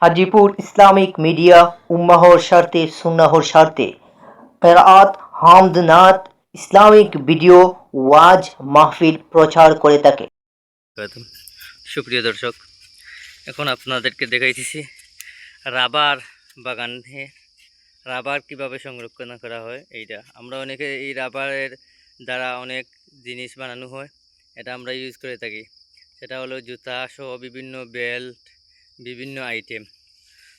Hajipur Islamic media উম্মাহর স্বার্থে সুন্নাহর স্বার্থে কেরাত হামদ নাত ইসলামিক ভিডিও ওয়াজ মাহফিল প্রচার করে থাকে। সুপ্রিয় দর্শক, এখন আপনাদেরকে দেখাইতেছি রাবার বাগানে রাবার কিভাবে সংরক্ষণ করা হয়। এইটা আমরা অনেকে এই রাবারের দ্বারা অনেক জিনিস বানানো হয়, এটা আমরা ইউজ করে থাকি। সেটা হলো জুতা সহ বিভিন্ন বেল্ট, বিভিন্ন আইটেম।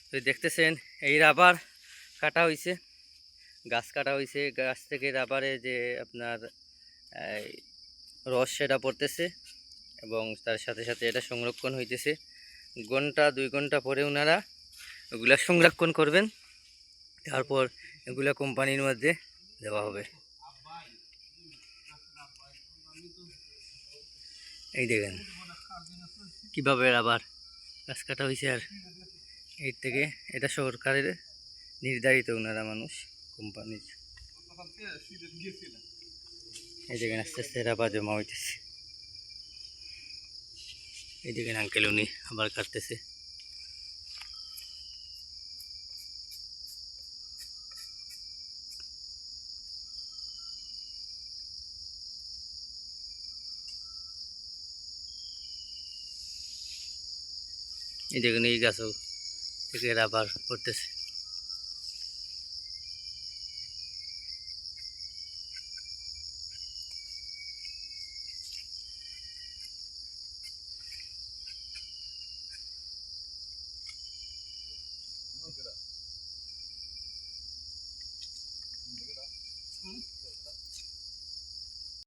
তো দেখতেছেন এই রাবার কাটা হয়েছে, গাছ কাটা হয়েছে, গাছ থেকে রাবারে যে আপনার রস সেটা পড়তেছে এবং তার সাথে সাথে এটা সংরক্ষণ হইতেছে। ঘন্টা 2 ঘন্টা পরে ওনারা এগুলা সংরক্ষণ করবেন, তারপর এগুলা কোম্পানির মধ্যে দেওয়া হবে। এই দেখেন কীভাবে রাবার গাছ কাটা হয়েছে, আর এর থেকে এটা সরকারের নির্ধারিত ওনারা মানুষ কোম্পানির। এই দেখেন আস্তে আস্তে রাবার জমা হইতেছে। এই দেখেন আঙ্কেল উনি আবার কাটতেছে। এই দেখুন এই গাছও থেকে রাবার করতেছে।